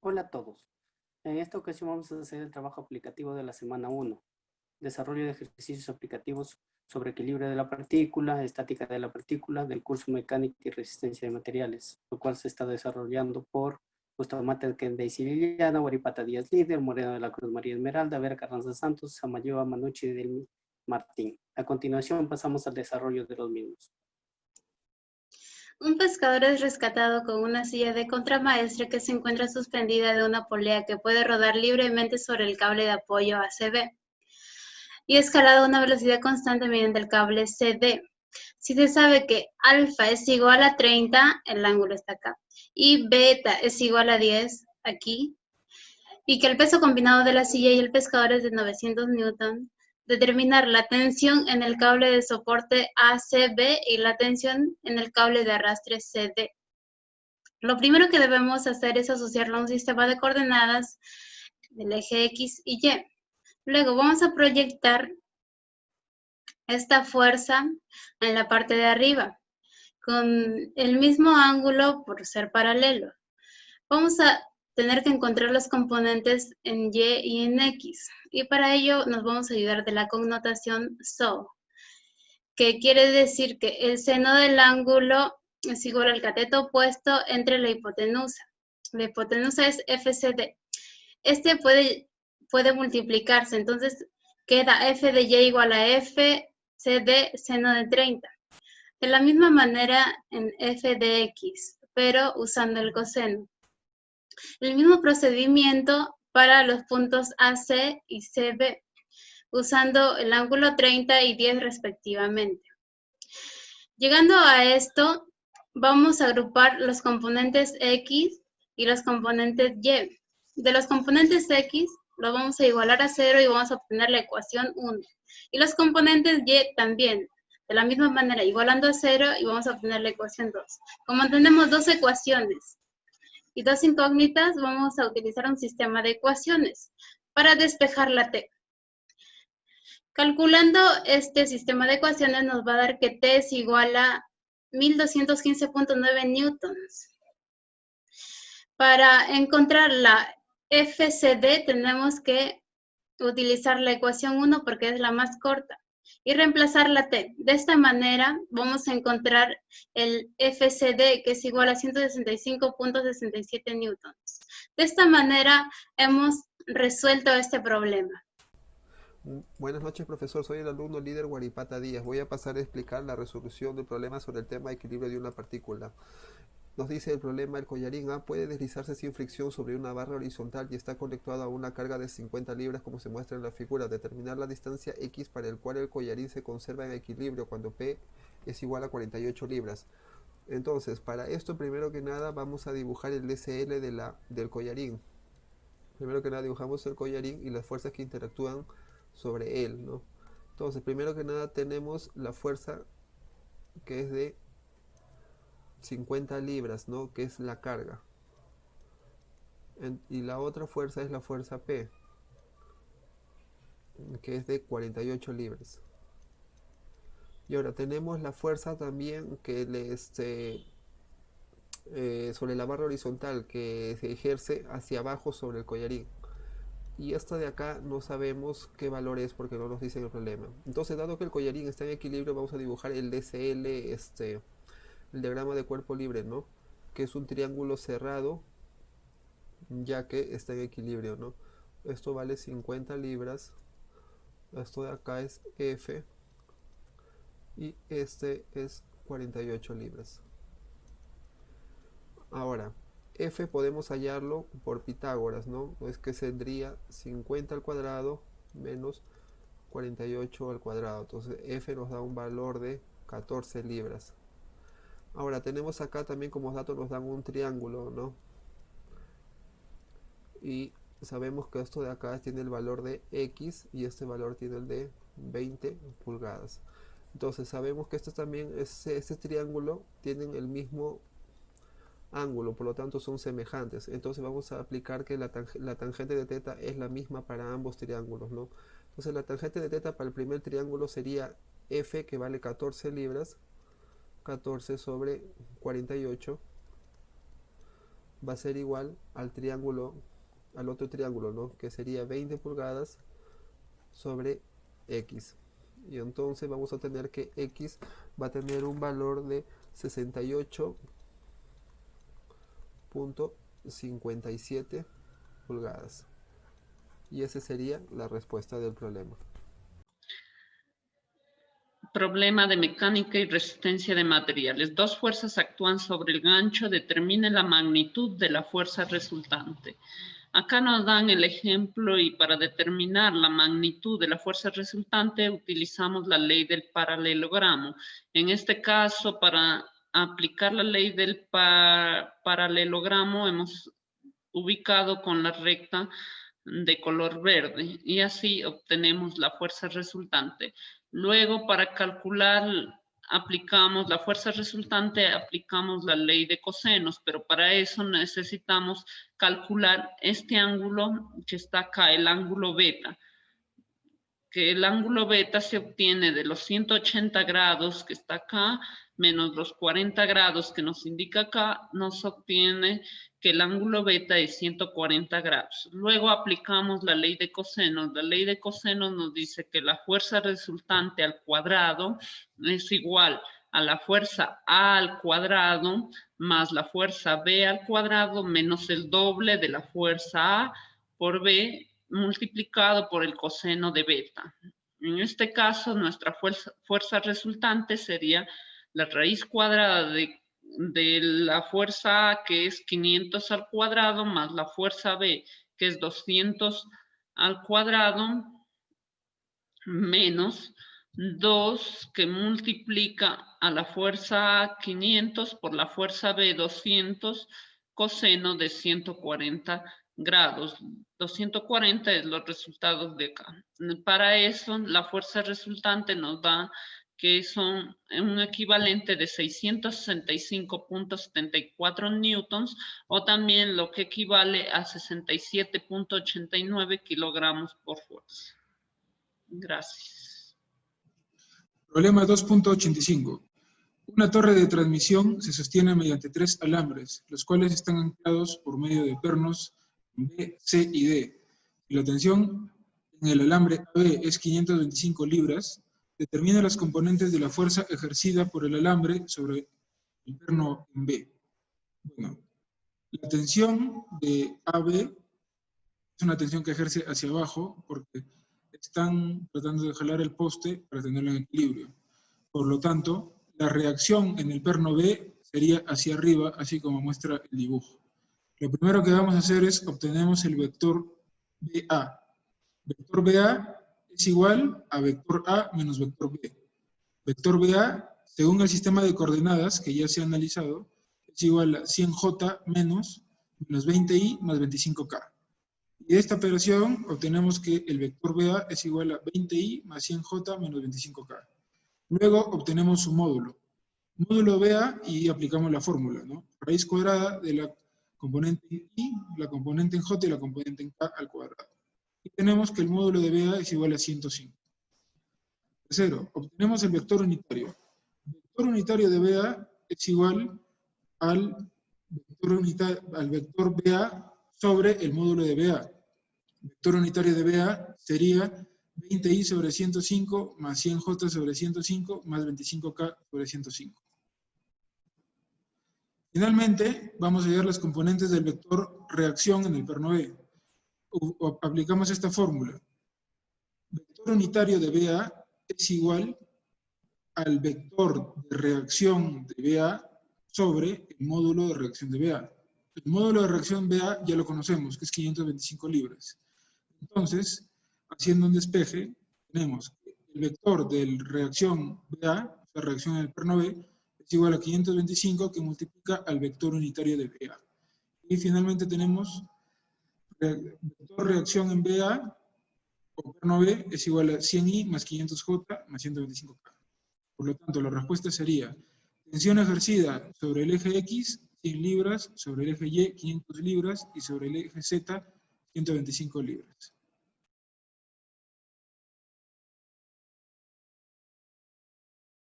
Hola a todos. En esta ocasión vamos a hacer el trabajo aplicativo de la semana 1. Desarrollo de ejercicios aplicativos sobre equilibrio de la partícula, estática de la partícula, del curso mecánica y resistencia de materiales, lo cual se está desarrollando por Gustavo Mata Daisy Liliana, Guaripata Díaz Líder, Moreno de la Cruz María Esmeralda, Vera Carranza Santos, Samayoa Manucci del Martín. A continuación pasamos al desarrollo de los mismos. Un pescador es rescatado con una silla de contramaestre que se encuentra suspendida de una polea que puede rodar libremente sobre el cable de apoyo ACB y escalado a una velocidad constante mediante el cable CD. Si se sabe que alfa es igual a 30, el ángulo está acá, y beta es igual a 10, aquí, y que el peso combinado de la silla y el pescador es de 900 newton, determinar la tensión en el cable de soporte ACB y la tensión en el cable de arrastre CD. Lo primero que debemos hacer es asociarlo a un sistema de coordenadas del eje X y Y. Luego vamos a proyectar esta fuerza en la parte de arriba, con el mismo ángulo por ser paralelo. Vamos a tener que encontrar los componentes en Y y en X, y para ello nos vamos a ayudar de la connotación SO, que quiere decir que el seno del ángulo es igual al cateto opuesto entre la hipotenusa. La hipotenusa es FCD. Este puede multiplicarse, entonces queda f de y igual a f CD seno de 30. De la misma manera en f de x, pero usando el coseno. El mismo procedimiento para los puntos AC y CB, usando el ángulo 30 y 10 respectivamente. Llegando a esto, vamos a agrupar los componentes X y los componentes Y. De los componentes X, lo vamos a igualar a 0 y vamos a obtener la ecuación 1. Y los componentes Y también, de la misma manera, igualando a 0 y vamos a obtener la ecuación 2. Como tenemos dos ecuaciones y dos incógnitas, vamos a utilizar un sistema de ecuaciones para despejar la T. Calculando este sistema de ecuaciones nos va a dar que T es igual a 1215.9 newtons. Para encontrar la FCD tenemos que utilizar la ecuación 1 porque es la más corta y reemplazar la T. De esta manera vamos a encontrar el FCD que es igual a 165.67 newtons. De esta manera hemos resuelto este problema. Buenas noches, profesor. Soy el alumno líder Guaripata Díaz. Voy a pasar a explicar la resolución del problema sobre el tema de equilibrio de una partícula. Nos dice el problema: el collarín A puede deslizarse sin fricción sobre una barra horizontal y está conectado a una carga de 50 libras como se muestra en la figura. Determinar la distancia X para el cual el collarín se conserva en equilibrio cuando P es igual a 48 libras. Entonces, para esto, primero que nada, vamos a dibujar el DCL del collarín. Primero que nada dibujamos el collarín y las fuerzas que interactúan sobre él, ¿no? Entonces, primero que nada tenemos la fuerza que es de 50 libras, ¿no? Que es la carga. Y la otra fuerza es la fuerza P, que es de 48 libras. Y ahora tenemos la fuerza también que sobre la barra horizontal que se ejerce hacia abajo sobre el collarín. Y esta de acá no sabemos qué valor es porque no nos dice el problema. Entonces, dado que el collarín está en equilibrio, vamos a dibujar el DCL, el diagrama de cuerpo libre, ¿no? Que es un triángulo cerrado, ya que está en equilibrio, ¿no? Esto vale 50 libras. Esto de acá es F. Y este es 48 libras. Ahora, F podemos hallarlo por Pitágoras, ¿no? Es que tendría 50 al cuadrado menos 48 al cuadrado. Entonces F nos da un valor de 14 libras. Ahora tenemos acá también como datos nos dan un triángulo, ¿no? Y sabemos que esto de acá tiene el valor de X y este valor tiene el de 20 pulgadas. Entonces sabemos que este triángulo tienen el mismo ángulo, por lo tanto son semejantes. Entonces vamos a aplicar que la tangente de θ es la misma para ambos triángulos, ¿no? Entonces la tangente de θ para el primer triángulo sería F, que vale 14 libras, 14 sobre 48, va a ser igual al triángulo, al otro triángulo, ¿no? Que sería 20 pulgadas sobre X. Y entonces vamos a tener que X va a tener un valor de 68.57 pulgadas. Y esa sería la respuesta del problema. Problema de mecánica y resistencia de materiales. Dos fuerzas actúan sobre el gancho. Determine la magnitud de la fuerza resultante. Acá nos dan el ejemplo y para determinar la magnitud de la fuerza resultante utilizamos la ley del paralelogramo. En este caso, para aplicar la ley del paralelogramo hemos ubicado con la recta de color verde y así obtenemos la fuerza resultante. Luego, para calcular, aplicamos la fuerza resultante, aplicamos la ley de cosenos, pero para eso necesitamos calcular este ángulo que está acá, el ángulo beta. Que el ángulo beta se obtiene de los 180 grados que está acá, menos los 40 grados que nos indica acá, nos obtiene que el ángulo beta es 140 grados. Luego aplicamos la ley de cosenos. La ley de cosenos nos dice que la fuerza resultante al cuadrado es igual a la fuerza A al cuadrado más la fuerza B al cuadrado menos el doble de la fuerza A por B multiplicado por el coseno de beta. En este caso, nuestra fuerza resultante sería la raíz cuadrada de la fuerza A, que es 500 al cuadrado, más la fuerza B, que es 200 al cuadrado, menos 2, que multiplica a la fuerza A 500 por la fuerza B 200, coseno de 140 grados. 240 es los resultados de acá. Para eso, la fuerza resultante nos da que son un equivalente de 665.74 newtons o también lo que equivale a 67.89 kilogramos por fuerza. Gracias. Problema 2.85. Una torre de transmisión se sostiene mediante 3 alambres, los cuales están anclados por medio de pernos B, C y D. Si la tensión en el alambre AB es 525 libras, determina las componentes de la fuerza ejercida por el alambre sobre el perno en B. Bueno, la tensión de AB es una tensión que ejerce hacia abajo porque están tratando de jalar el poste para tenerlo en equilibrio. Por lo tanto, la reacción en el perno B sería hacia arriba, así como muestra el dibujo. Lo primero que vamos a hacer es obtenemos el vector BA. Vector BA es igual a vector A menos vector B. Vector BA, según el sistema de coordenadas que ya se ha analizado, es igual a 100J menos 20I más 25K. Y de esta operación obtenemos que el vector BA es igual a 20I más 100J menos 25K. Luego obtenemos su módulo. Módulo BA y aplicamos la fórmula, ¿no? Raíz cuadrada de la componente en I, la componente en J y la componente en K al cuadrado. Y tenemos que el módulo de BA es igual a 105. Tercero, obtenemos el vector unitario. El vector unitario de BA es igual al vector BA sobre el módulo de BA. El vector unitario de BA sería 20i sobre 105 más 100j sobre 105 más 25k sobre 105. Finalmente, vamos a hallar las componentes del vector reacción en el perno B. Aplicamos esta fórmula. Vector unitario de BA es igual al vector de reacción de BA sobre el módulo de reacción de BA. El módulo de reacción BA ya lo conocemos, que es 525 libras. Entonces, haciendo un despeje, tenemos que el vector de reacción BA, la reacción en el perno B, es igual a 525 que multiplica al vector unitario de BA. Y finalmente tenemos vector reacción en BA o perno B es igual a 100i más 500j más 125k. Por lo tanto, la respuesta sería tensión ejercida sobre el eje X, 100 libras, sobre el eje Y, 500 libras, y sobre el eje Z, 125 libras.